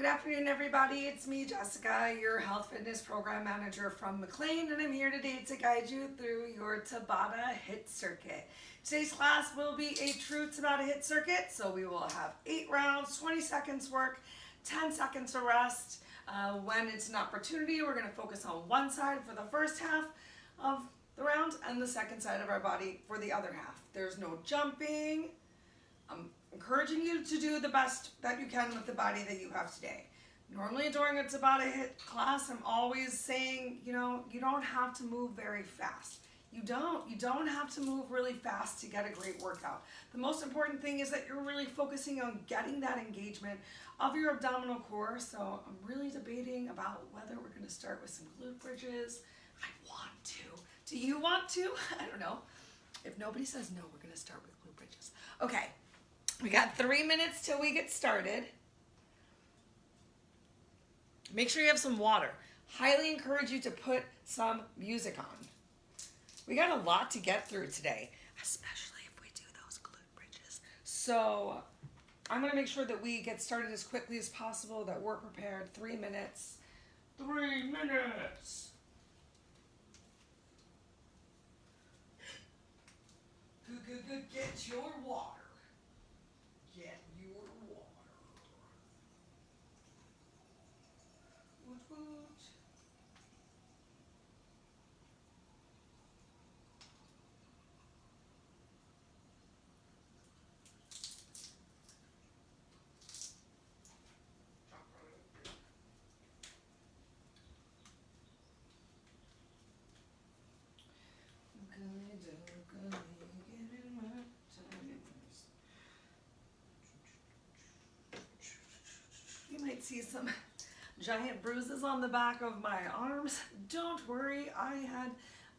Good afternoon, everybody. It's me, Jessica, your health fitness program manager from McLean, and I'm here today to guide you through your Tabata HIIT circuit. Today's class will be a true Tabata HIIT circuit, so we will have 8 rounds, 20 seconds work, 10 seconds of rest. When it's an opportunity, we're going to focus on one side for the first half of the round and the second side of our body for the other half. There's no jumping. I'm encouraging you to do the best that you can with the body that you have today. Normally during a Tabata HIIT class, I'm always saying, you don't have to move very fast. You don't have to move really fast to get a great workout. The most important thing is that you're really focusing on getting that engagement of your abdominal core. So I'm really debating about whether we're going to start with some glute bridges. I want to. Do you want to? I don't know. If nobody says no, we're going to start with glute bridges. Okay. We got 3 minutes till we get started. Make sure you have some water. Highly encourage you to put some music on. We got a lot to get through today, especially if we do those glute bridges. So I'm going to make sure that we get started as quickly as possible, that we're prepared. 3 minutes. 3 minutes. Get your water. Get your water. Woot woot. You might see some giant bruises on the back of my arms. Don't worry, I had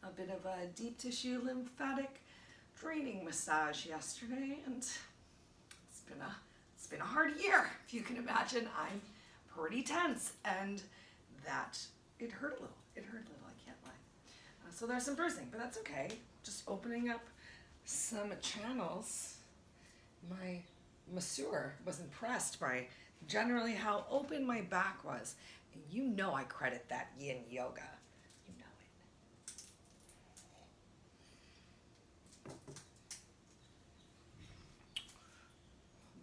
a bit of a deep tissue lymphatic draining massage yesterday, and it's been a hard year. If you can imagine, I'm pretty tense, and that it hurt a little. It hurt a little, I can't lie. So there's some bruising, but that's okay. Just opening up some channels. My masseur was impressed by generally how open my back was. And you know I credit that yin yoga. You know it.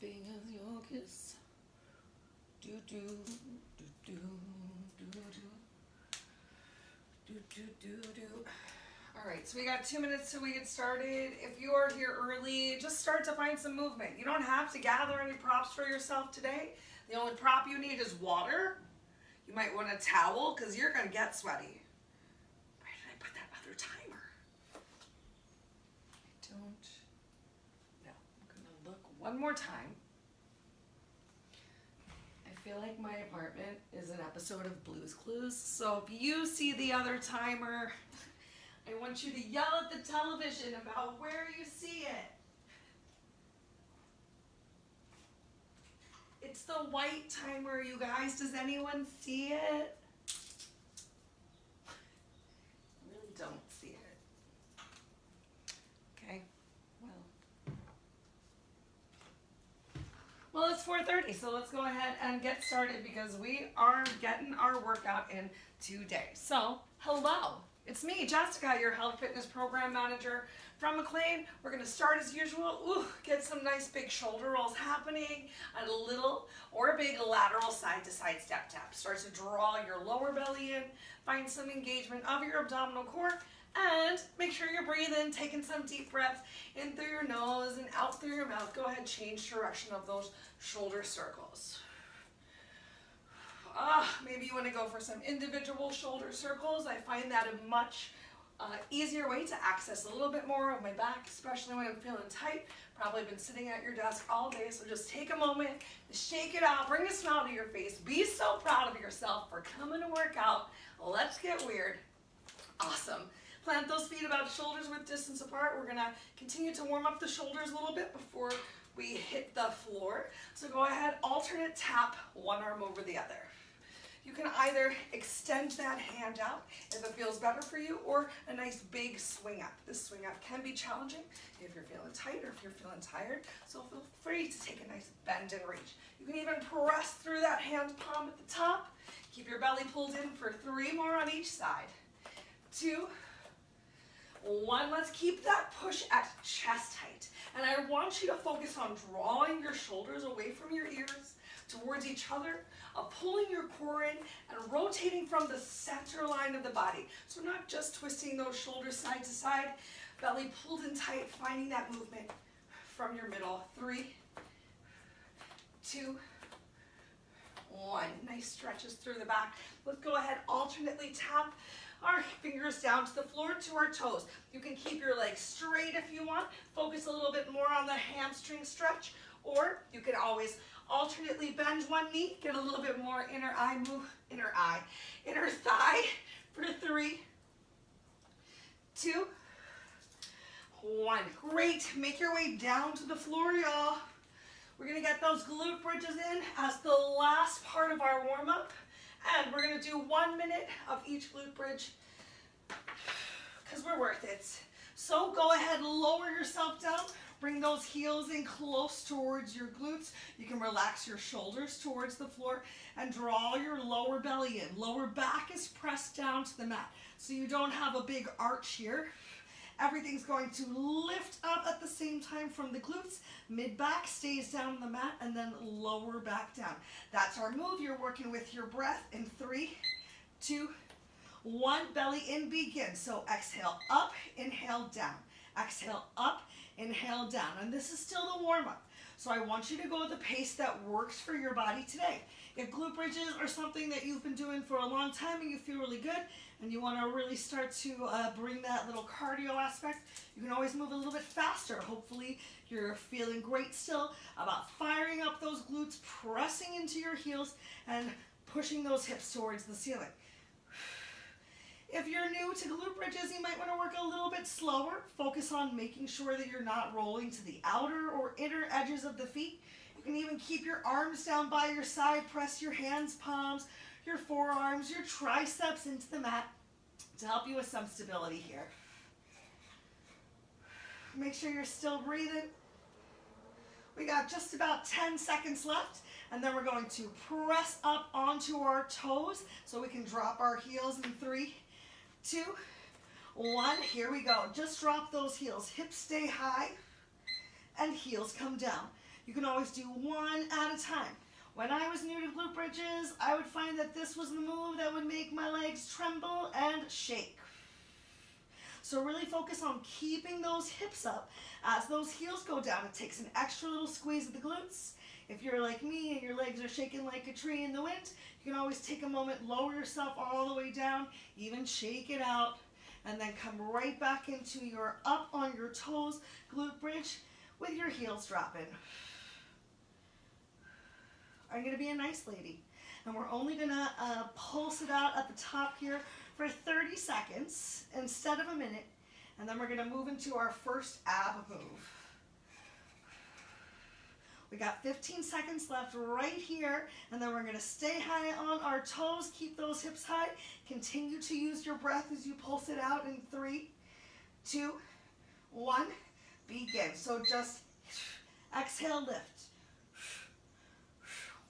Being a yogis. Do do do do do do do do do. All right, so we got 2 minutes till we get started. If you are here early, just start to find some movement. You don't have to gather any props for yourself today. The only prop you need is water. You might want a towel because you're going to get sweaty. Where did I put that other timer? I don't know. I'm going to look one more time. I feel like my apartment is an episode of Blue's Clues. So if you see the other timer, I want you to yell at the television about where you see it. It's the white timer, you guys. Does anyone see it? I really don't see it. Okay, well, it's 4:30, so let's go ahead and get started because we are getting our workout in today. So, hello. It's me, Jessica, your health fitness program manager from McLean. We're going to start as usual. Get some nice big shoulder rolls happening and a little or a big lateral side to side step tap. Start to draw your lower belly in, find some engagement of your abdominal core, and make sure you're breathing, taking some deep breaths in through your nose and out through your mouth. Go ahead, change direction of those shoulder circles. Maybe you want to go for some individual shoulder circles. I find that a much easier way to access a little bit more of my back, especially when I'm feeling tight. Probably been sitting at your desk all day, so just take a moment, shake it out, bring a smile to your face. Be so proud of yourself for coming to work out. Let's get weird. Awesome. Plant those feet about shoulders width distance apart. We're going to continue to warm up the shoulders a little bit before we hit the floor. So go ahead, alternate tap one arm over the other. You can either extend that hand out if it feels better for you, or a nice big swing up. This swing up can be challenging if you're feeling tight or if you're feeling tired, so feel free to take a nice bend and reach. You can even press through that hand palm at the top. Keep your belly pulled in for 3 more on each side. 2, 1. Let's keep that push at chest height. And I want you to focus on drawing your shoulders away from your ears towards each other, pulling your core in and rotating from the center line of the body. So not just twisting those shoulders side to side, belly pulled in tight, finding that movement from your middle. 3, 2, 1. Nice stretches through the back. Let's go ahead, alternately tap our fingers down to the floor, to our toes. You can keep your legs straight if you want. Focus a little bit more on the hamstring stretch, or you can always alternately bend one knee, get a little bit more inner thigh for 3, 2, 1. Great. Make your way down to the floor, y'all. We're gonna get those glute bridges in as the last part of our warm-up. And we're gonna do 1 minute of each glute bridge because we're worth it. So go ahead, lower yourself down. Bring those heels in close towards your glutes. You can relax your shoulders towards the floor and draw your lower belly in. Lower back is pressed down to the mat, so you don't have a big arch here. Everything's going to lift up at the same time from the glutes. Mid back stays down on the mat, and then lower back down. That's our move. You're working with your breath in 3, 2, 1. Belly in, begin. So exhale up, inhale down. Exhale up, inhale down. And this is still the warm-up. So I want you to go at the pace that works for your body today. If glute bridges are something that you've been doing for a long time and you feel really good, and you want to really start to bring that little cardio aspect, you can always move a little bit faster. Hopefully you're feeling great still about firing up those glutes, pressing into your heels, and pushing those hips towards the ceiling. If you're new to glute bridges, you might want to work a little bit slower. Focus on making sure that you're not rolling to the outer or inner edges of the feet. You can even keep your arms down by your side. Press your hands, palms, your forearms, your triceps into the mat to help you with some stability here. Make sure you're still breathing. We got just about 10 seconds left, and then we're going to press up onto our toes so we can drop our heels in 3, 2, 1. Here we go. Just drop those heels. Hips stay high and heels come down. You can always do 1 at a time. When I was new to glute bridges, I would find that this was the move that would make my legs tremble and shake. So really focus on keeping those hips up as those heels go down. It takes an extra little squeeze of the glutes. If you're like me and your legs are shaking like a tree in the wind, you can always take a moment, lower yourself all the way down, even shake it out, and then come right back into your up on your toes glute bridge with your heels dropping. I'm going to be a nice lady, and we're only going to pulse it out at the top here for 30 seconds instead of a minute, and then we're going to move into our first ab move. We got 15 seconds left right here, and then we're going to stay high on our toes, keep those hips high, continue to use your breath as you pulse it out in 3, 2, 1, begin. So just exhale, lift.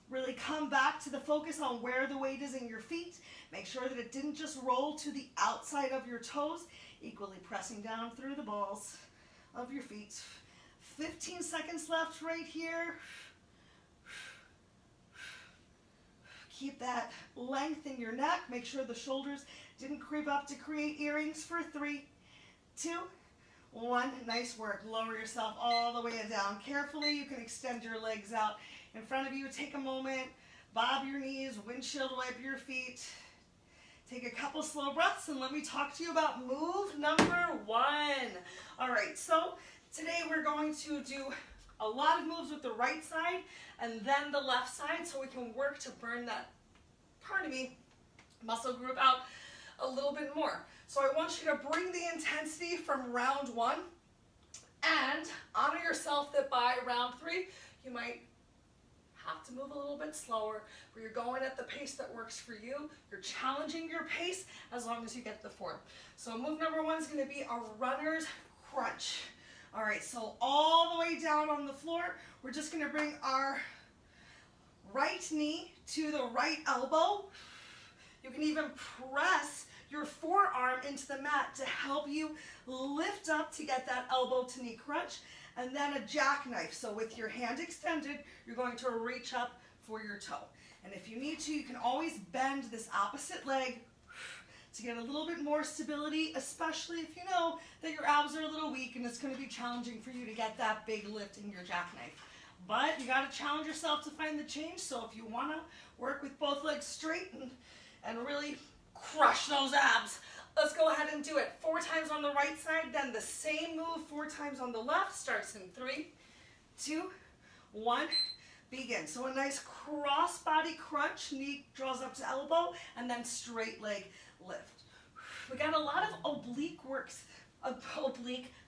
Really come back to the focus on where the weight is in your feet. Make sure that it didn't just roll to the outside of your toes, equally pressing down through the balls of your feet. 15 seconds left right here. Keep that length in your neck. Make sure the shoulders didn't creep up to create earrings for 3, 2, 1. Nice work. Lower yourself all the way down. Carefully, you can extend your legs out in front of you. Take a moment, bob your knees, windshield wipe your feet. Take a couple slow breaths, and let me talk to you about move number 1. All right, so today we're going to do a lot of moves with the right side and then the left side so we can work to burn that, muscle group out a little bit more. So I want you to bring the intensity from round 1 and honor yourself that by round 3, you might have to move a little bit slower, where you're going at the pace that works for you. You're challenging your pace as long as you get the form. So move number one is going to be a runner's crunch. All right, so all the way down on the floor, we're just going to bring our right knee to the right elbow. You can even press your forearm into the mat to help you lift up to get that elbow to knee crunch, and then a jackknife. So with your hand extended, you're going to reach up for your toe. And if you need to, you can always bend this opposite leg to get a little bit more stability, especially if you know that your abs are a little weak and it's going to be challenging for you to get that big lift in your jackknife. But you got to challenge yourself to find the change. So if you want to work with both legs straight and really crush those abs, let's go ahead and do it. 4 times on the right side, then the same move 4 times on the left. Starts in 3, 2, 1, begin. So a nice cross body crunch, knee draws up to elbow, and then straight leg lift. We got a lot of oblique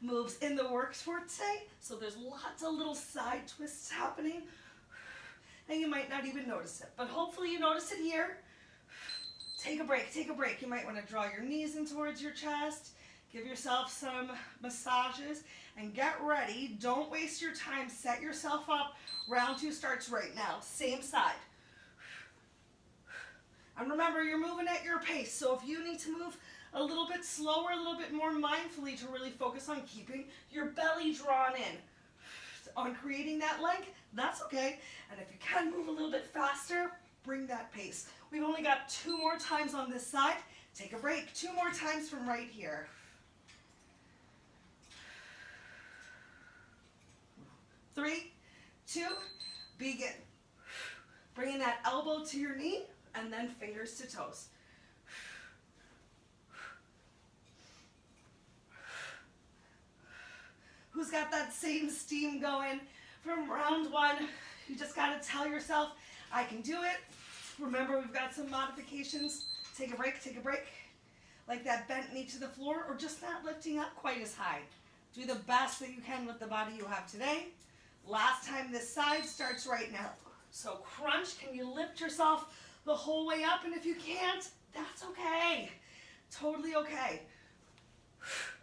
moves in the works for today, so there's lots of little side twists happening, and you might not even notice it, but hopefully you notice it here. Take a break, take a break. You might want to draw your knees in towards your chest, give yourself some massages, and get ready. Don't waste your time. Set yourself up. Round 2 starts right now. Same side. And remember, you're moving at your pace, so if you need to move a little bit slower, a little bit more mindfully to really focus on keeping your belly drawn in, on creating that length, that's okay. And if you can move a little bit faster, bring that pace. We've only got 2 more times on this side. Take a break. 2 more times from right here. 3, 2, begin. Bringing that elbow to your knee and then fingers to toes. Who's got that same steam going from round 1? You just got to tell yourself, I can do it. Remember, we've got some modifications. Take a break, like that bent knee to the floor, or just not lifting up quite as high. Do the best that you can with the body you have today. Last time this side starts right now. So crunch, can you lift yourself the whole way up? And if you can't, that's okay. Totally okay.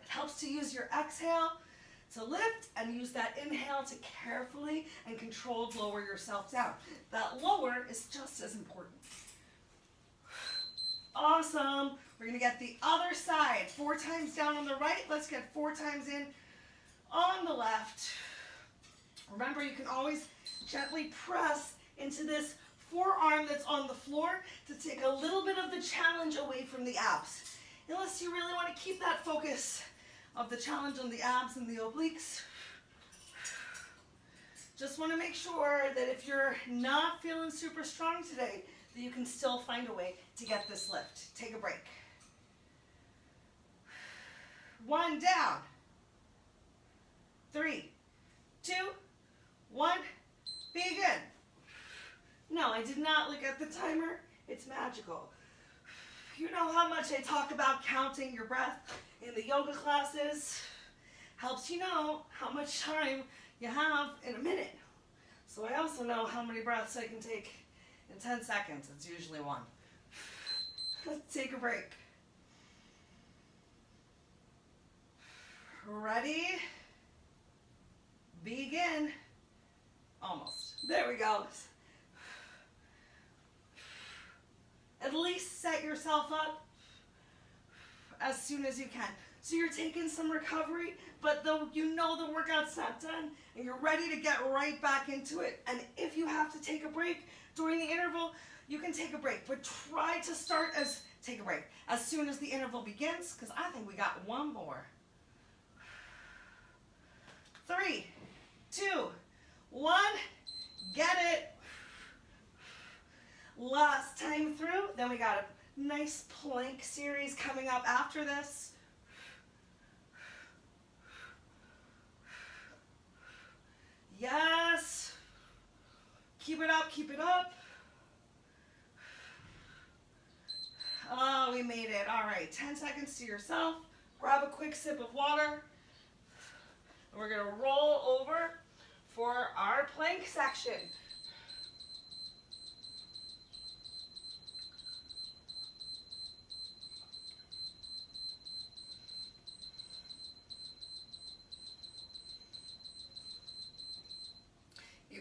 It helps to use your exhale to lift and use that inhale to carefully and controlled lower yourself down. That lower is just as important. Awesome. We're going to get the other side. 4 times down on the right. Let's get 4 times in on the left. Remember, you can always gently press into this forearm that's on the floor to take a little bit of the challenge away from the abs. Unless you really want to keep that focus of the challenge on the abs and the obliques. Just want to make sure that if you're not feeling super strong today, that you can still find a way to get this lift. Take a break. 1 down. 3, 2, 1, begin. No, I did not look at the timer. It's magical. You know how much I talk about counting your breath in the yoga classes. Helps you know how much time you have in a minute. So I also know how many breaths I can take in 10 seconds. It's usually 1. Let's take a break. Ready? Begin. Almost. There we go. At least set yourself up as soon as you can. So you're taking some recovery, but though you know the workout's not done, and you're ready to get right back into it. And if you have to take a break during the interval, you can take a break, but try to take a break as soon as the interval begins, because I think we got 1 more. 3, 2, 1, get it. Last time through, then we got a nice plank series coming up after this. Yes. Keep it up, keep it up. Oh, we made it. All right, 10 seconds to yourself. Grab a quick sip of water. And we're gonna roll over for our plank section.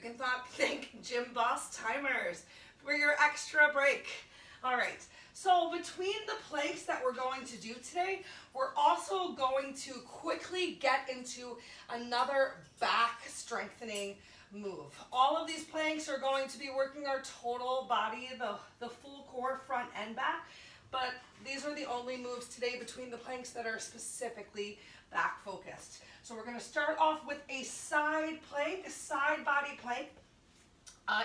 can thank Gym Boss timers for your extra break. All right, so between the planks that we're going to do today, we're also going to quickly get into another back strengthening move. All of these planks are going to be working our total body, the full core, front and back, but these are the only moves today between the planks that are specifically back focused. So we're going to start off with a side plank, a side body plank.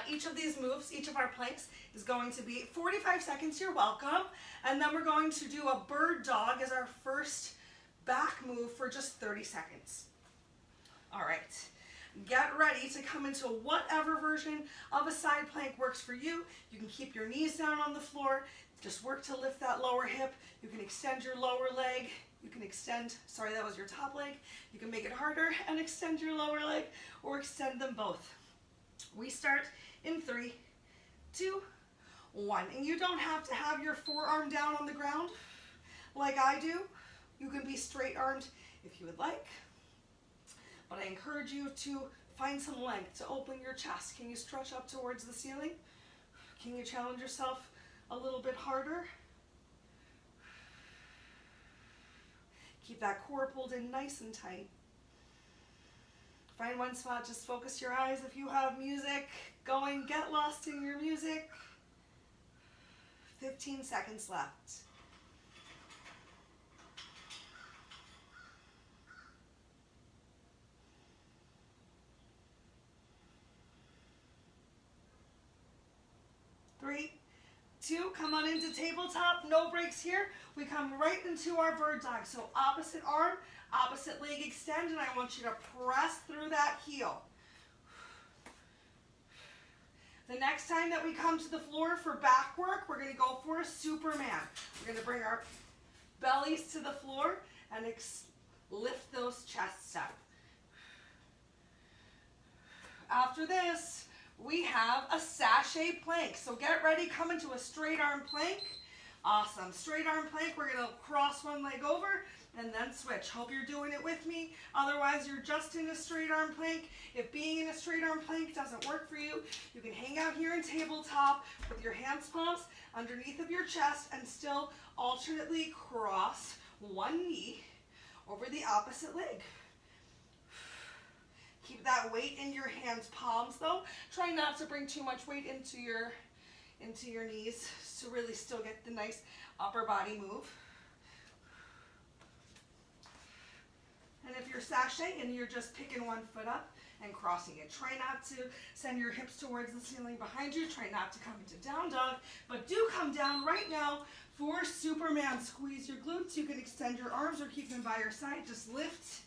Each of these moves, each of our planks is going to be 45 seconds, you're welcome. And then we're going to do a bird dog as our first back move for just 30 seconds. All right, get ready to come into whatever version of a side plank works for you. You can keep your knees down on the floor, just work to lift that lower hip. You can extend your lower leg. You can extend, sorry, that was your top leg. You can make it harder and extend your lower leg or extend them both. We start in 3, 2, 1. And you don't have to have your forearm down on the ground like I do. You can be straight armed if you would like. But I encourage you to find some length to open your chest. Can you stretch up towards the ceiling? Can you challenge yourself a little bit harder? Keep that core pulled in nice and tight. Find one spot, just focus your eyes. If you have music going, get lost in your music. 15 seconds left. Three, 2, come on into tabletop, no breaks here. We come right into our bird dog. So opposite arm, opposite leg extend, and I want you to press through that heel. The next time that we come to the floor for back work, we're gonna go for a Superman. We're gonna bring our bellies to the floor and lift those chests up. After this, we have a sachet plank. So get ready, come into a straight arm plank. Awesome, straight arm plank. We're gonna cross one leg over and then switch. Hope you're doing it with me. Otherwise, you're just in a straight arm plank. If being in a straight arm plank doesn't work for you, you can hang out here in tabletop with your hands palms underneath of your chest and still alternately cross one knee over the opposite leg. Keep that weight in your hands palms though. Try not to bring too much weight into your knees to really still get the nice upper body move. And if you're sashaying and you're just picking one foot up and crossing it, try not to send your hips towards the ceiling behind you. Try not to come into down dog, but do come down right now for Superman. Squeeze your glutes. You can extend your arms or keep them by your side. Just lift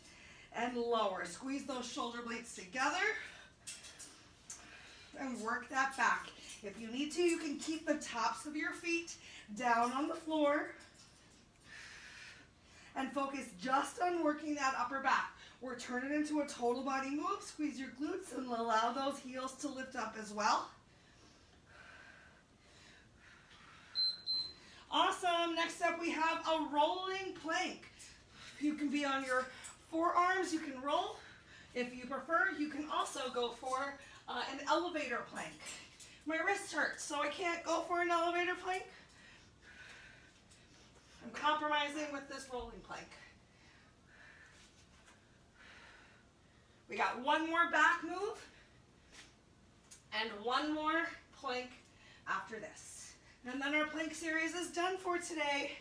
and lower. Squeeze those shoulder blades together and work that back. If you need to, you can keep the tops of your feet down on the floor and focus just on working that upper back. Or turn it into a total body move. Squeeze your glutes and allow those heels to lift up as well. Awesome. Next up, we have a rolling plank. You can be on your forearms, you can roll. If you prefer, you can also go for an elevator plank. My wrist hurts, so I can't go for an elevator plank. I'm compromising with this rolling plank. We got one more back move and one more plank after this. And then our plank series is done for today.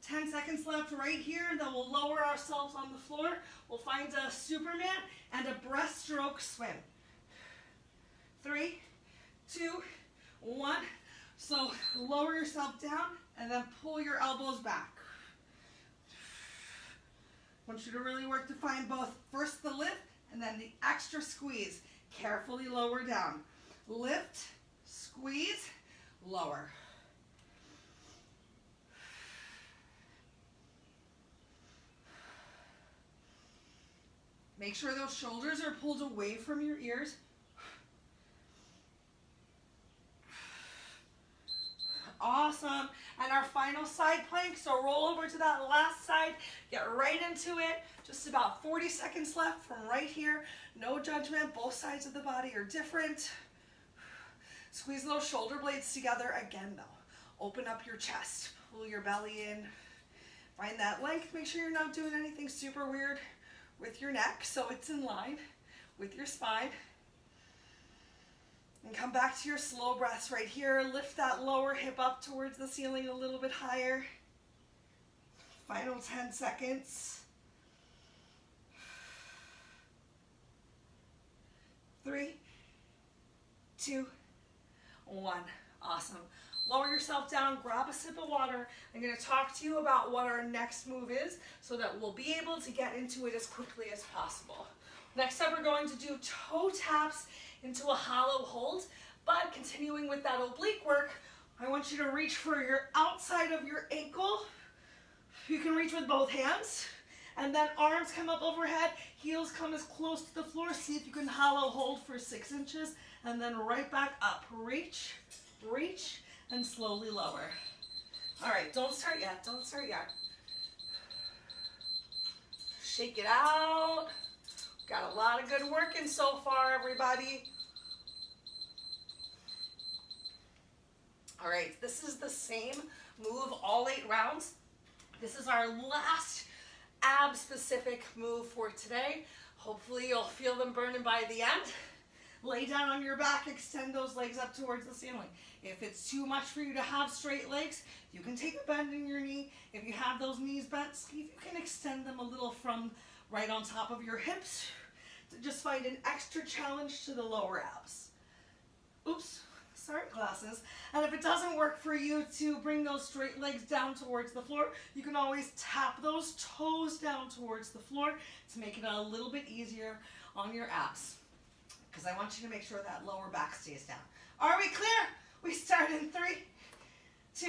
10 seconds left right here, then we'll lower ourselves on the floor. We'll find a Superman and a breaststroke swim. 3, 2, 1. So lower yourself down and then pull your elbows back. I want you to really work to find both first the lift and then the extra squeeze. Carefully lower down. Lift, squeeze, lower. Make sure those shoulders are pulled away from your ears. Awesome. And our final side plank, so roll over to that last side, get right into it. Just about 40 seconds left from right here. No judgment, both sides of the body are different. Squeeze those shoulder blades together again though. Open up your chest, pull your belly in. Find that length, make sure you're not doing anything super weird with your neck so it's in line with your spine. And come back to your slow breaths right here. Lift that lower hip up towards the ceiling a little bit higher. Final 10 seconds. 3, 2, 1. Awesome. Lower yourself down, grab a sip of water. I'm going to talk to you about what our next move is so that we'll be able to get into it as quickly as possible. Next up, we're going to do toe taps into a hollow hold, but continuing with that oblique work, I want you to reach for your outside of your ankle. You can reach with both hands, and then arms come up overhead, heels come as close to the floor. See if you can hollow hold for 6 inches, and then right back up. Reach, reach, and slowly lower. All right, don't start yet, don't start yet. Shake it out. Got a lot of good work in so far, everybody. All right, this is the same move all 8 rounds. This is our last ab-specific move for today. Hopefully you'll feel them burning by the end. Lay down on your back, extend those legs up towards the ceiling. If it's too much for you to have straight legs, you can take a bend in your knee. If you have those knees bent, see if you can extend them a little from right on top of your hips to just find an extra challenge to the lower abs. Oops, sorry glasses. And if it doesn't work for you to bring those straight legs down towards the floor, you can always tap those toes down towards the floor to make it a little bit easier on your abs. Because I want you to make sure that lower back stays down. Are we clear? We start in 3, 2,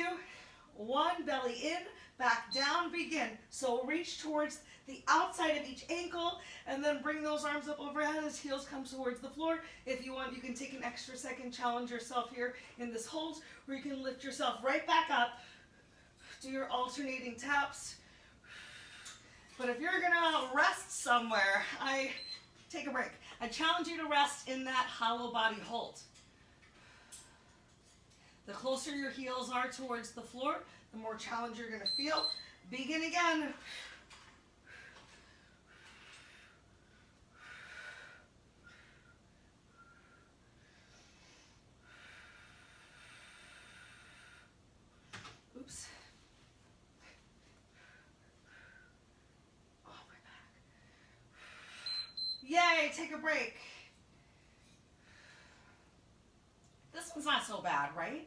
1. Belly in, back down, begin. So reach towards the outside of each ankle and then bring those arms up overhead as heels come towards the floor. If you want, you can take an extra second, challenge yourself here in this hold, where you can lift yourself right back up. Do your alternating taps. But if you're gonna rest somewhere, take a break. I challenge you to rest in that hollow body hold. The closer your heels are towards the floor, the more challenge you're going to feel. Begin again. Oops. Oh, my back. Yay, take a break. This one's not so bad, right?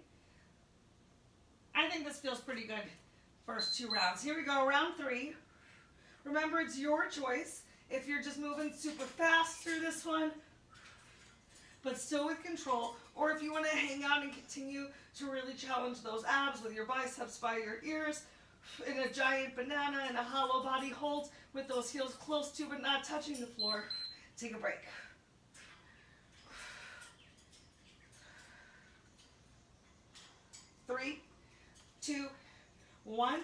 I think this feels pretty good. First 2 rounds. Here we go, round 3. Remember, it's your choice. If you're just moving super fast through this one, but still with control, or if you want to hang out and continue to really challenge those abs with your biceps by your ears, in a giant banana and a hollow body hold with those heels close to but not touching the floor, take a break. 3, 2, 1,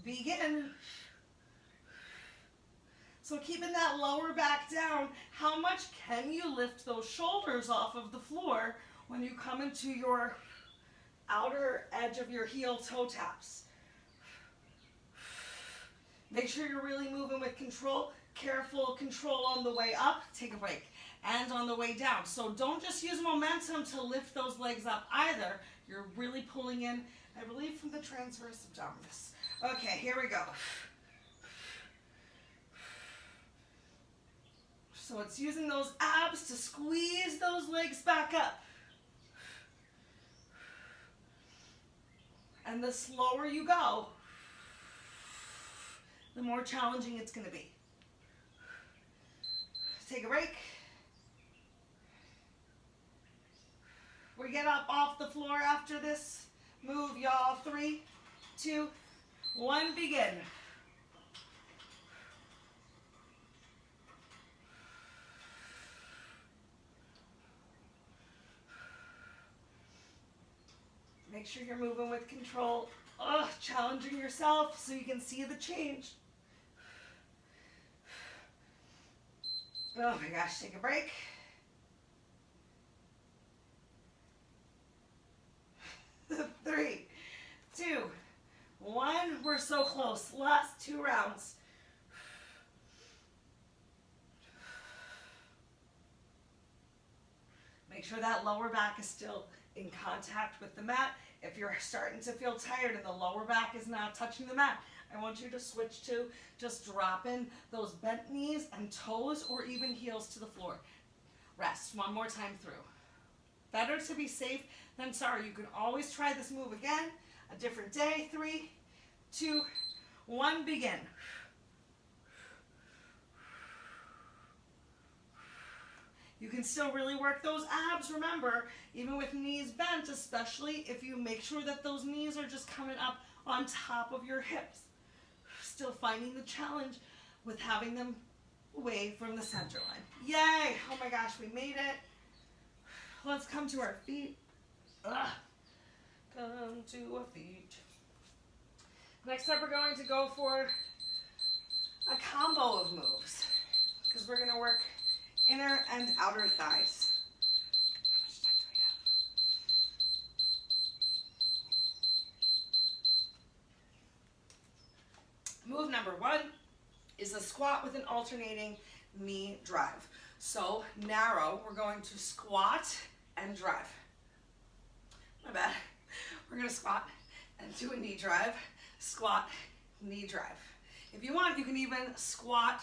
begin. So keeping that lower back down, how much can you lift those shoulders off of the floor when you come into your outer edge of your heel toe taps? Make sure you're really moving with control. Careful control on the way up, take a break, and on the way down. So don't just use momentum to lift those legs up either. You're really pulling in, I believe, from the transverse abdominis. Okay, here we go. So it's using those abs to squeeze those legs back up. And the slower you go, the more challenging it's going to be. Take a break. We get up off the floor after this move, y'all. 3, 2, 1, begin. Make sure you're moving with control. Challenging yourself so you can see the change. Oh my gosh, take a break. Three, two, one. We're so close. Last 2 rounds. Make sure that lower back is still in contact with the mat. If you're starting to feel tired and the lower back is not touching the mat, I want you to switch to just dropping those bent knees and toes or even heels to the floor. Rest one more time through. Better to be safe than sorry. You can always try this move again, a different day. 3, 2, 1, begin. You can still really work those abs, remember, even with knees bent, especially if you make sure that those knees are just coming up on top of your hips. Still finding the challenge with having them away from the center line. Yay! Oh my gosh, we made it. Let's come to our feet. Come to our feet. Next up, we're going to go for a combo of moves because we're going to work inner and outer thighs. How much time do we have? Move number 1 is a squat with an alternating knee drive. So narrow, we're going to squat and drive. My bad. We're going to squat and do a knee drive, squat, knee drive. If you want, you can even squat,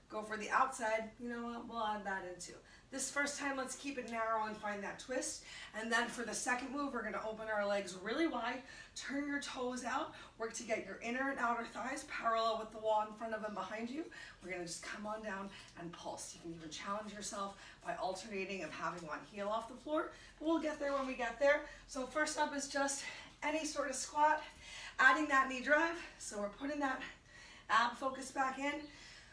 go for the outside. You know what? We'll add that in too. This first time, let's keep it narrow and find that twist. And then for the second move, we're going to open our legs really wide, turn your toes out, work to get your inner and outer thighs parallel with the wall in front of and behind you. We're going to just come on down and pulse. You can even challenge yourself by alternating of having one heel off the floor. But we'll get there when we get there. So first up is just any sort of squat, adding that knee drive. So we're putting that ab focus back in.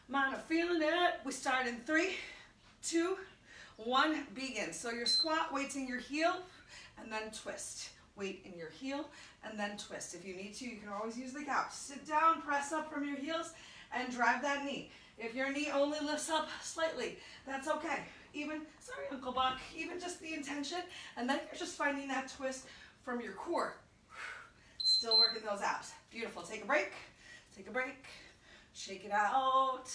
Mind of feeling it. We start in 3, 2, 1, begin. So your squat, weights in your heel, and then twist. Weight in your heel, and then twist. If you need to, you can always use the couch. Sit down, press up from your heels, and drive that knee. If your knee only lifts up slightly, that's okay. Even, sorry, Uncle Buck, even just the intention, and then you're just finding that twist from your core. Still working those abs. Beautiful. Take a break. Take a break. Shake it out.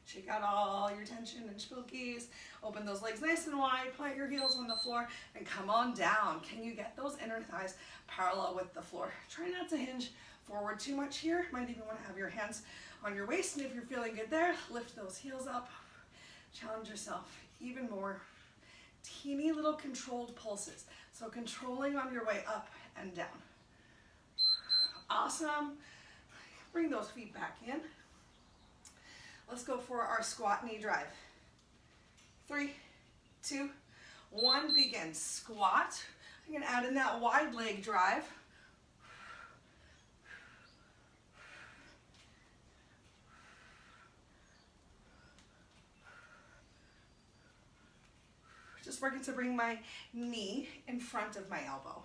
Shake out all your tension and spookies. Open those legs nice and wide. Plant your heels on the floor and come on down. Can you get those inner thighs parallel with the floor? Try not to hinge forward too much here. Might even want to have your hands on your waist. And if you're feeling good there, lift those heels up. Challenge yourself even more. Teeny little controlled pulses. So controlling on your way up and down. Awesome. Bring those feet back in. Let's go for our squat knee drive. 3, 2, 1, begin. Squat. I'm going to add in that wide leg drive. Just working to bring my knee in front of my elbow.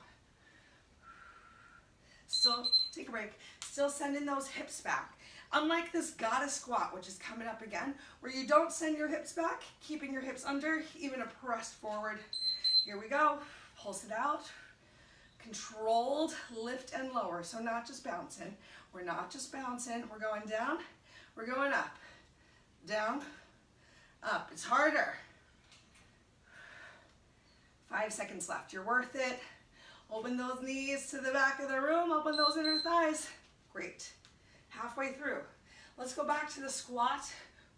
Still, take a break. Still sending those hips back. Unlike this goddess squat, which is coming up again, where you don't send your hips back, keeping your hips under, even a press forward. Here we go. Pulse it out. Controlled lift and lower. So not just bouncing. We're not just bouncing. We're going down. We're going up. Down. Up. It's harder. 5 seconds left. You're worth it. Open those knees to the back of the room. Open those inner thighs. Great. Halfway through. Let's go back to the squat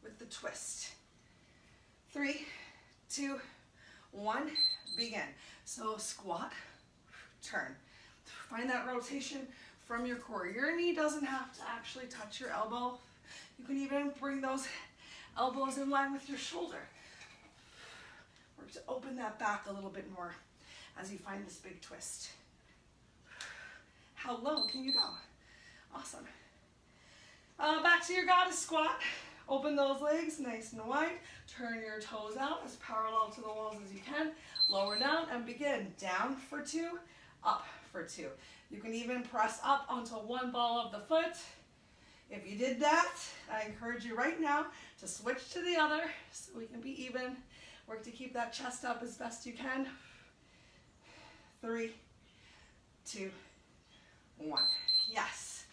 with the twist. 3, 2, 1, begin. So squat, turn. Find that rotation from your core. Your knee doesn't have to actually touch your elbow. You can even bring those elbows in line with your shoulder. Work to open that back a little bit more as you find this big twist. How low can you go? Awesome. Back to your goddess squat. Open those legs nice and wide. Turn your toes out as parallel to the walls as you can. Lower down and begin. Down for 2, up for 2. You can even press up onto one ball of the foot. If you did that, I encourage you right now to switch to the other so we can be even. Work to keep that chest up as best you can. 3, 2, 1. Yes.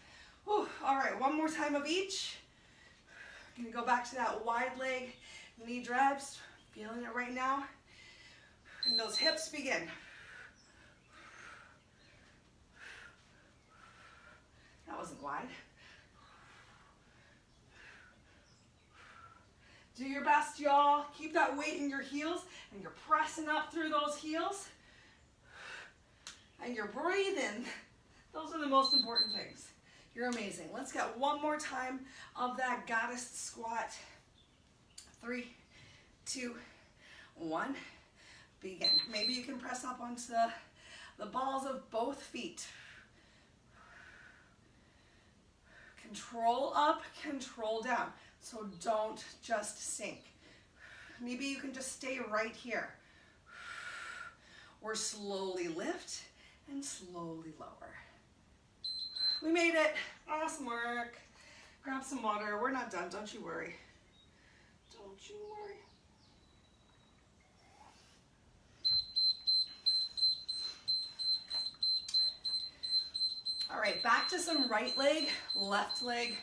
Whew. All right, one more time of each. I'm gonna go back to that wide leg knee drives. Feeling it right now. And those hips begin. That wasn't wide. Do your best, y'all. Keep that weight in your heels, and you're pressing up through those heels. And you're breathing. Those are the most important things. You're amazing. Let's get one more time of that goddess squat. 3, 2, 1. Begin. Maybe you can press up onto the balls of both feet. Control up, control down. So don't just sink. Maybe you can just stay right here. Or slowly lift and slowly lower. We made it. Awesome work. Grab some water. We're not done. Don't you worry. Don't you worry. All right, back to some right leg, left leg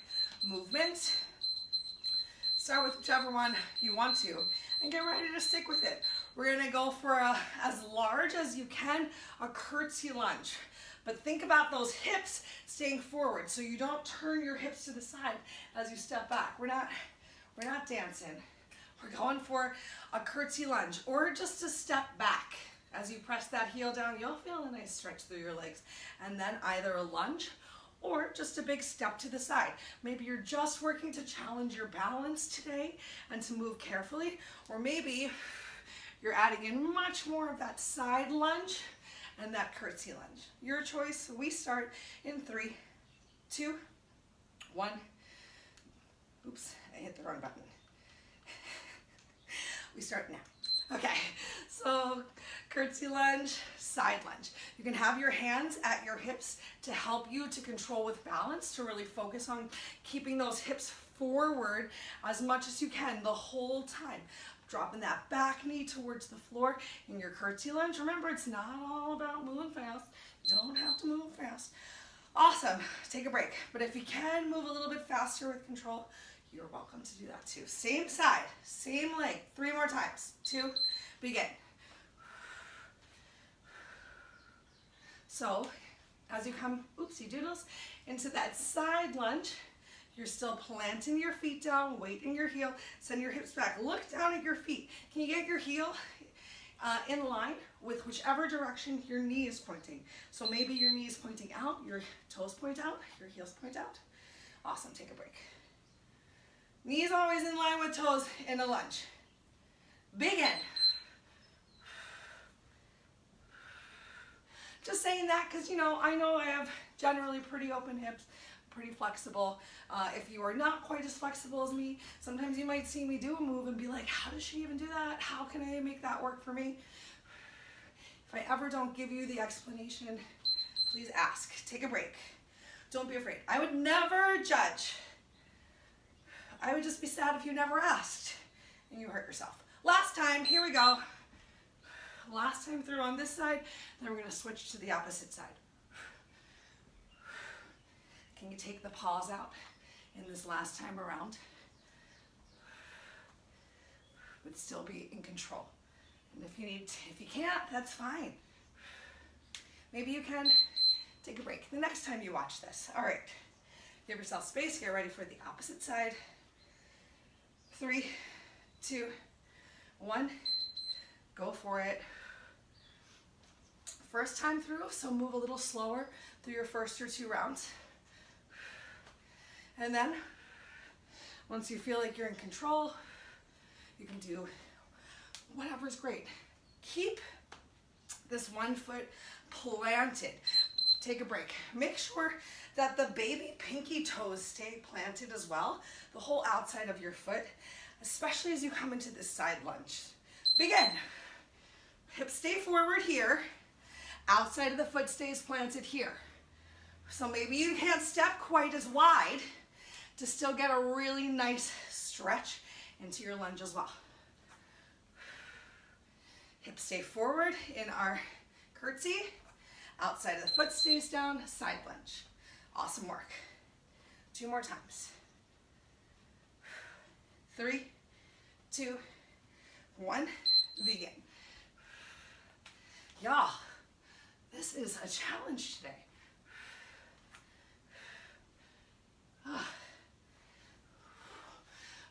movement. Start with whichever one you want to and get ready to stick with it. We're gonna go for as large as you can, a curtsy lunge. But think about those hips staying forward so you don't turn your hips to the side as you step back. We're not dancing. We're going for a curtsy lunge or just a step back. As you press that heel down, you'll feel a nice stretch through your legs. And then either a lunge or just a big step to the side. Maybe you're just working to challenge your balance today and to move carefully, or maybe you're adding in much more of that side lunge and that curtsy lunge. Your choice. We start in 3, 2, 1. Oops, I hit the wrong button. We start now. Okay, so curtsy lunge, side lunge. You can have your hands at your hips to help you to control with balance, to really focus on keeping those hips forward as much as you can the whole time. Dropping that back knee towards the floor in your curtsy lunge. Remember, it's not all about moving fast. You don't have to move fast. Awesome. Take a break. But if you can move a little bit faster with control, you're welcome to do that too. Same side, same leg. 3 more times. 2, begin. So, as you come, oopsie doodles, into that side lunge, you're still planting your feet down, weight in your heel, send your hips back. Look down at your feet. Can you get your heel in line with whichever direction your knee is pointing? So maybe your knee is pointing out, your toes point out, your heels point out. Awesome, take a break. Knees always in line with toes in a lunge. Begin. Just saying that because, you know, I have generally pretty open hips, pretty flexible. If you are not quite as flexible as me, sometimes you might see me do a move and be like, how does she even do that? How can I make that work for me? If I ever don't give you the explanation, please ask. Take a break. Don't be afraid. I would never judge. I would just be sad if you never asked and you hurt yourself. Last time, here we go. Last time through on this side, then we're going to switch to the opposite side. Can you take the paws out in this last time around? But still be in control. And if you can't, that's fine. Maybe you can take a break the next time you watch this. All right, give yourself space. Get ready for the opposite side. 3, 2, 1. Go for it. First time through, so move a little slower through your first or 2 rounds. And then, once you feel like you're in control, you can do whatever's great. Keep this one foot planted. Take a break. Make sure that the baby pinky toes stay planted as well, the whole outside of your foot, especially as you come into this side lunge. Begin. Hips stay forward here, Outside of the foot stays planted here. So maybe you can't step quite as wide to still get a really nice stretch into your lunge as well. Hips stay forward in our curtsy. Outside of the foot stays down, side lunge. Awesome work. 2 more times. 3, 2, 1, begin. Y'all, this is a challenge today.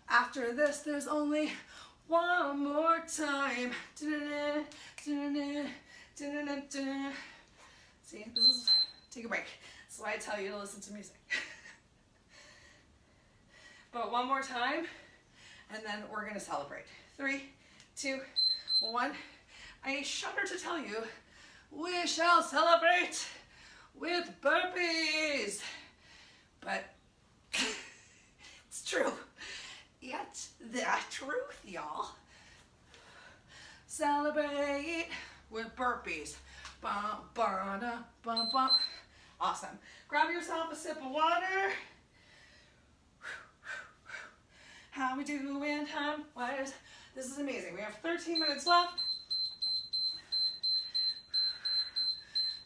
After this, there's only one more time. See, this is, take a break. That's why I tell you to listen to music. But one more time, and then we're gonna celebrate. 3, 2, 1. I shudder to tell you, we shall celebrate with burpees. But it's true. Yet the truth, y'all. Celebrate with burpees. Bum, bum, bum, bum. Awesome. Grab yourself a sip of water. How we doing, time-wise? This is amazing. We have 13 minutes left.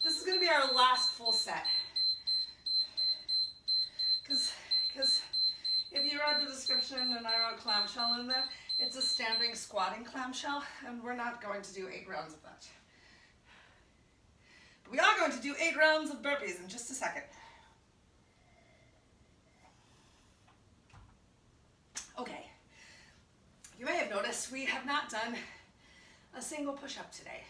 This is going to be our last full set. Because if you read the description and I wrote clamshell in there, it's a standing squatting clamshell, and we're not going to do 8 rounds of that. But we are going to do 8 rounds of burpees in just a second. Okay, you may have noticed we have not done a single push-up today.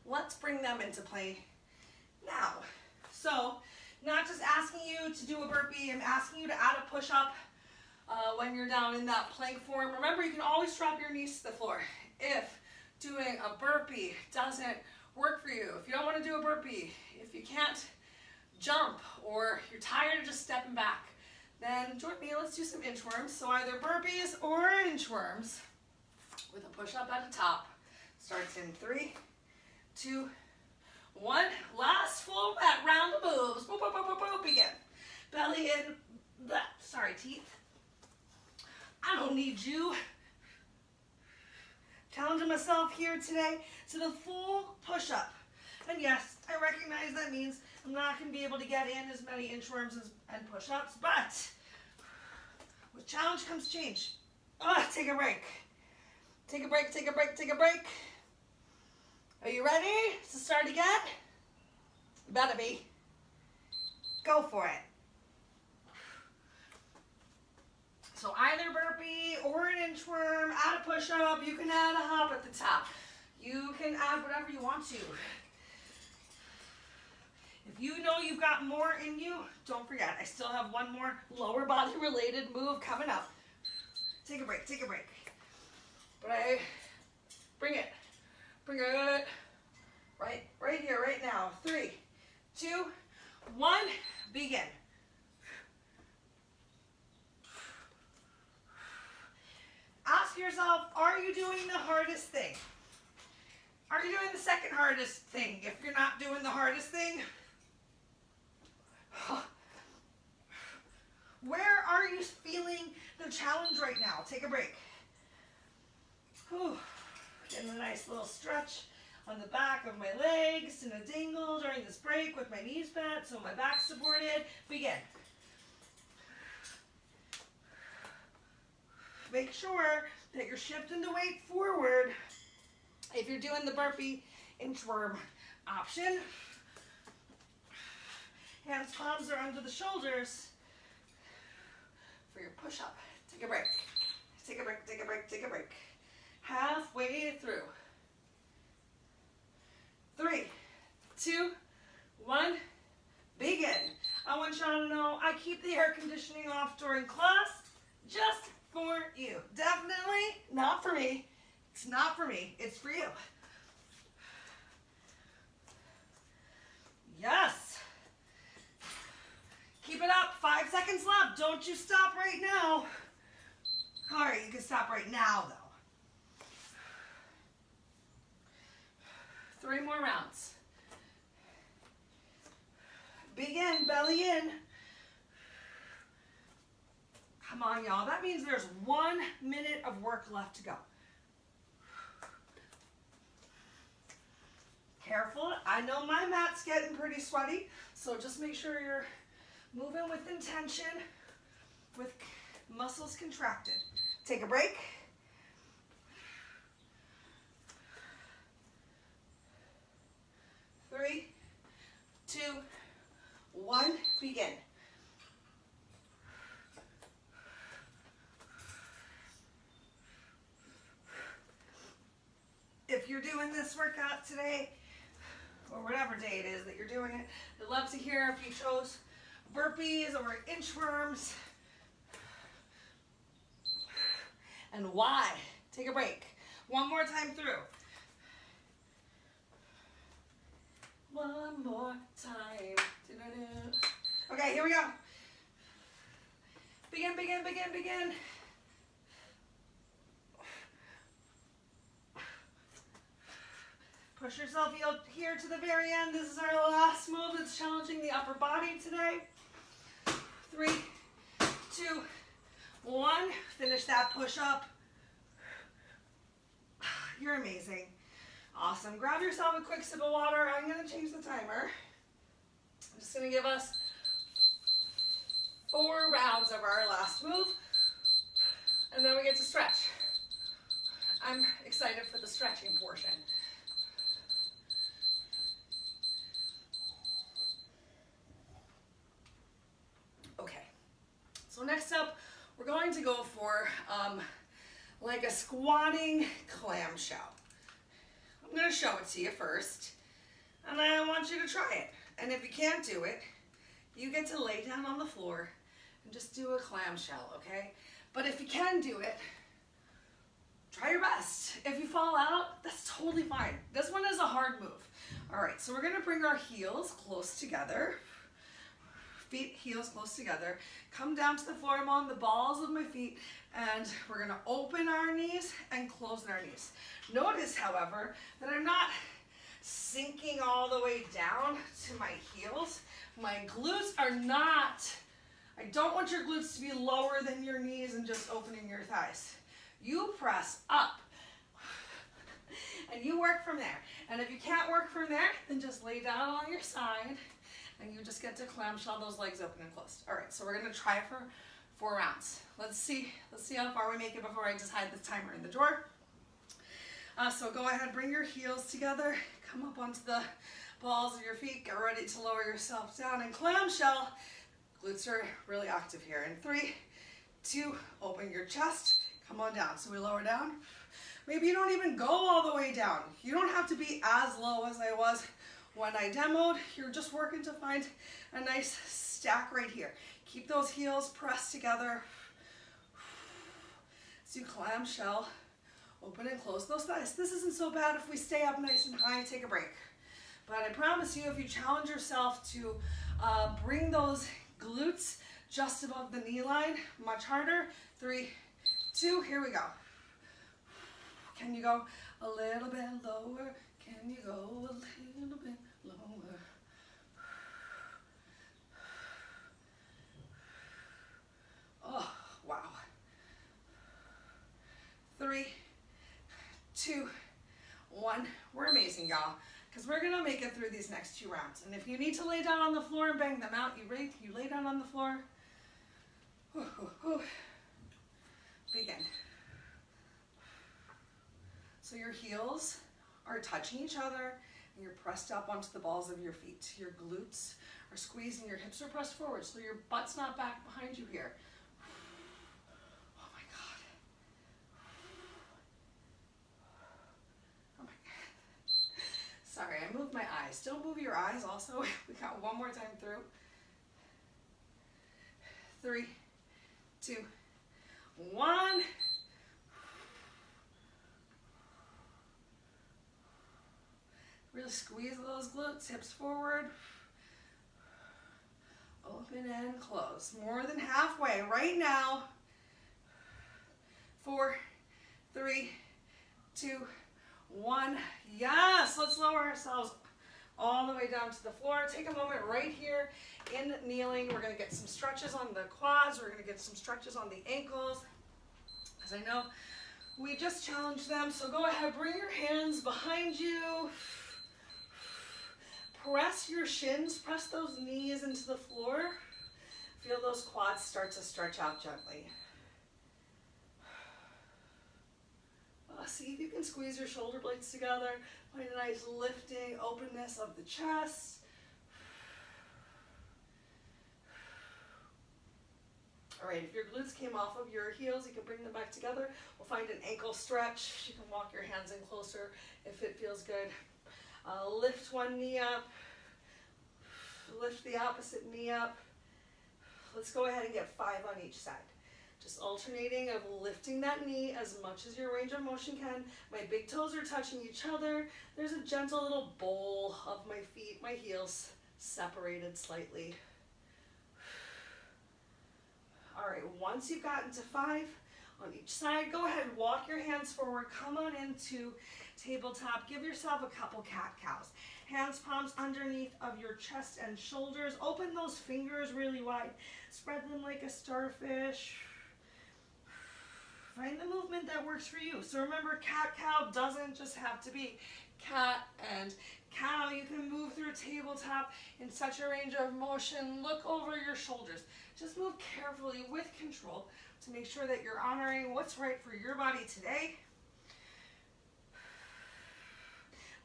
Let's bring them into play now. So, not just asking you to do a burpee, I'm asking you to add a push-up when you're down in that plank form. Remember, you can always drop your knees to the floor. If doing a burpee doesn't work for you, if you don't want to do a burpee, if you can't jump or you're tired of just stepping back, then join me, let's do some inchworms. So either burpees or inchworms with a push-up at the top. Starts in 3, 2, 1. Last full round of moves. Boop, boop, boop, boop, boop. Begin. Belly in. Sorry, teeth. I don't need you. Challenging myself here today to the full push-up. And yes, I recognize that means I'm not going to be able to get in as many inchworms and push-ups, but with challenge comes change. Take a break. Take a break, take a break, take a break. Are you ready to start again? You better be. Go for it. So either burpee or an inchworm, add a push-up, you can add a hop at the top. You can add whatever you want to. If you know you've got more in you, don't forget, I still have one more lower body related move coming up. Take a break, take a break. But bring it. Bring it. Right here, right now. 3, 2, 1, begin. Ask yourself, are you doing the hardest thing? Are you doing the second hardest thing? If you're not doing the hardest thing, where are you feeling the challenge right now? Take a break. Whew. Getting a nice little stretch on the back of my legs and a dingle during this break with my knees bent so my back's supported. Begin. Make sure that you're shifting the weight forward if you're doing the burpee inchworm option. Hands, palms are under the shoulders for your push-up. Take a break. Take a break, take a break, take a break. Halfway through. 3, 2, 1, begin. I want y'all to know I keep the air conditioning off during class just for you. Definitely not for me. It's not for me. It's for you. Yes. Keep it up. 5 seconds left. Don't you stop right now. All right, you can stop right now, though. more rounds. Begin, belly in. Come on, y'all. That means there's 1 minute of work left to go. Careful. I know my mat's getting pretty sweaty, so just make sure you're moving with intention, with muscles contracted. Take a break. Three, 2, 1, begin. If you're doing this workout today, or whatever day it is that you're doing it, I'd love to hear if you chose burpees or inchworms, and why. Take a break. One more time through. One more time. Okay, here we go. Begin, begin, begin, begin. Push yourself here to the very end. This is our last move that's challenging the upper body today. 3, 2, 1. Finish that push up. You're amazing. Awesome. Grab yourself a quick sip of water. I'm going to change the timer. I'm just going to give us 4 rounds of our last move, and then we get to stretch. I'm excited for the stretching portion. Okay, so next up, we're going to go for like a squatting clamshell. I'm going to show it to you first, and I want you to try it. And if you can't do it, you get to lay down on the floor and just do a clamshell, okay? But if you can do it, try your best. If you fall out, that's totally fine. This one is a hard move. All right, so we're going to bring our heels close together. Feet, heels close together. Come down to the floor. I'm on the balls of my feet, and we're going to open our knees and close our knees. Notice, however, that I'm not sinking all the way down to my heels. My glutes are not, I don't want your glutes to be lower than your knees and just opening your thighs. You press up, and you work from there. And if you can't work from there, then just lay down on your side, and you just get to clamshell those legs open and closed. All right, so we're gonna try it for 4 rounds. Let's see how far we make it before I just hide the timer in the drawer. So go ahead, bring your heels together, come up onto the balls of your feet, get ready to lower yourself down and clamshell. Glutes are really active here. In 3, 2, open your chest, come on down. So we lower down. Maybe you don't even go all the way down. You don't have to be as low as I was when I demoed. You're just working to find a nice stack right here. Keep those heels pressed together. Let's do clamshell. Open and close those thighs. This isn't so bad if we stay up nice and high, take a break. But I promise you, if you challenge yourself to bring those glutes just above the knee line, much harder. 3, 2, here we go. Can you go a little bit lower? Can you go a little bit lower? Oh, wow. 3, 2, 1. We're amazing, y'all, because we're gonna make it through these next 2 rounds. And if you need to lay down on the floor and bang them out, you lay down on the floor. Begin. So your heels are touching each other, and you're pressed up onto the balls of your feet. Your glutes are squeezed and your hips are pressed forward, so your butt's not back behind you here. Oh my God. Oh my God. Sorry, I moved my eyes. Don't move your eyes also. We got one more time through. 3, 2, 1. Really squeeze those glutes, hips forward. Open and close. More than halfway right now. 4, 3, 2, 1. Yes, let's lower ourselves all the way down to the floor. Take a moment right here in kneeling. We're going to get some stretches on the quads. We're going to get some stretches on the ankles, as I know we just challenged them. So go ahead, bring your hands behind you. Press your shins, press those knees into the floor. Feel those quads start to stretch out gently. See if you can squeeze your shoulder blades together. Find a nice lifting, openness of the chest. All right, if your glutes came off of your heels, you can bring them back together. We'll find an ankle stretch. You can walk your hands in closer if it feels good. Lift one knee up. Lift the opposite knee up. Let's go ahead and get 5 on each side. Just alternating of lifting that knee as much as your range of motion can. My big toes are touching each other. There's a gentle little bowl of my feet, my heels separated slightly. All right, once you've gotten to 5 on each side, go ahead and walk your hands forward. Come on into tabletop. Give yourself a couple cat-cows. Hands, palms underneath of your chest and shoulders. Open those fingers really wide. Spread them like a starfish. Find the movement that works for you. So remember, cat-cow doesn't just have to be cat and cow. You can move through tabletop in such a range of motion. Look over your shoulders. Just move carefully with control to make sure that you're honoring what's right for your body today.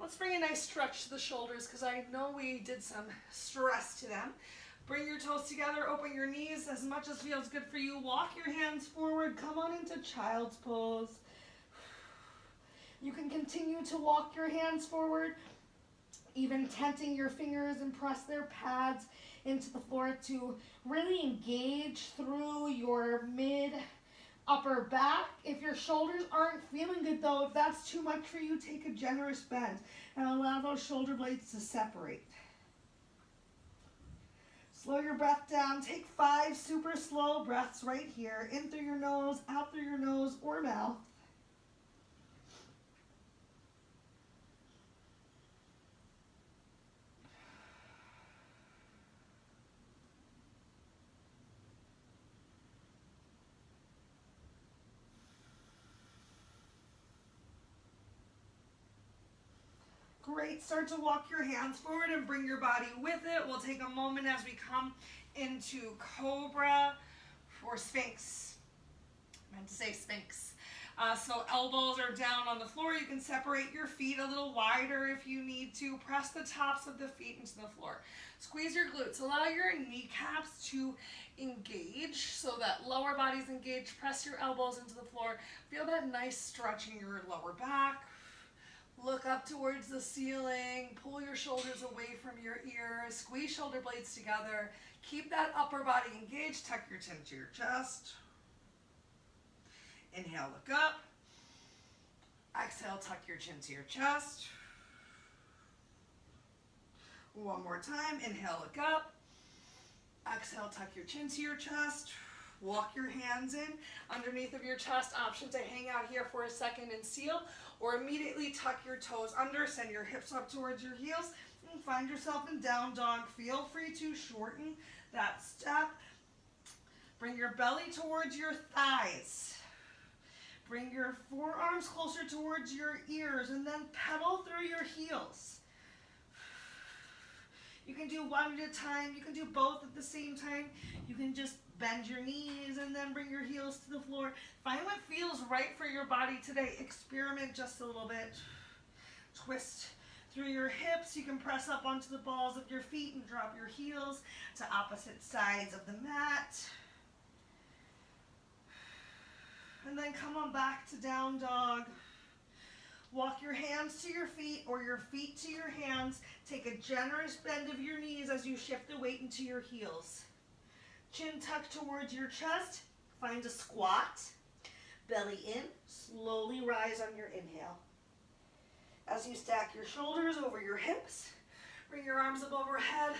Let's bring a nice stretch to the shoulders because I know we did some stress to them. Bring your toes together, open your knees as much as feels good for you. Walk your hands forward, come on into child's pose. You can continue to walk your hands forward, even tenting your fingers and press their pads into the floor to really engage through your mid upper back. If your shoulders aren't feeling good though, if that's too much for you, take a generous bend and allow those shoulder blades to separate. Slow your breath down. Take 5 super slow breaths right here. In through your nose, out through your nose or mouth. Great, start to walk your hands forward and bring your body with it. We'll take a moment as we come into Cobra or Sphinx. I meant to say Sphinx. So elbows are down on the floor. You can separate your feet a little wider if you need to. Press the tops of the feet into the floor. Squeeze your glutes. Allow your kneecaps to engage so that lower body's engaged. Press your elbows into the floor. Feel that nice stretch in your lower back. Look up towards the ceiling, pull your shoulders away from your ears, squeeze shoulder blades together, keep that upper body engaged, tuck your chin to your chest. Inhale, look up. Exhale, tuck your chin to your chest. One more time, inhale, look up. Exhale, tuck your chin to your chest. Walk your hands in underneath of your chest. Option to hang out here for a second and seal, or immediately tuck your toes under, send your hips up towards your heels, and find yourself in down dog. Feel free to shorten that step. Bring your belly towards your thighs. Bring your forearms closer towards your ears, and then pedal through your heels. You can do one at a time. You can do both at the same time. You can just bend your knees and then bring your heels to the floor. Find what feels right for your body today. Experiment just a little bit. Twist through your hips. You can press up onto the balls of your feet and drop your heels to opposite sides of the mat. And then come on back to down dog. Walk your hands to your feet or your feet to your hands. Take a generous bend of your knees as you shift the weight into your heels. Chin tucked towards your chest. Find a squat. Belly in. Slowly rise on your inhale. As you stack your shoulders over your hips, bring your arms up overhead.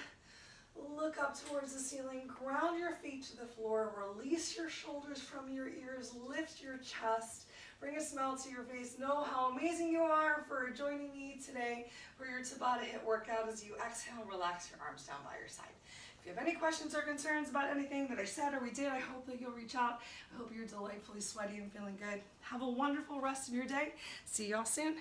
Look up towards the ceiling. Ground your feet to the floor. Release your shoulders from your ears. Lift your chest. Bring a smile to your face. Know how amazing you are for joining me today for your Tabata HIIT workout. As you exhale, relax your arms down by your side. If you have any questions or concerns about anything that I said or we did, I hope that you'll reach out. I hope you're delightfully sweaty and feeling good. Have a wonderful rest of your day. See y'all soon.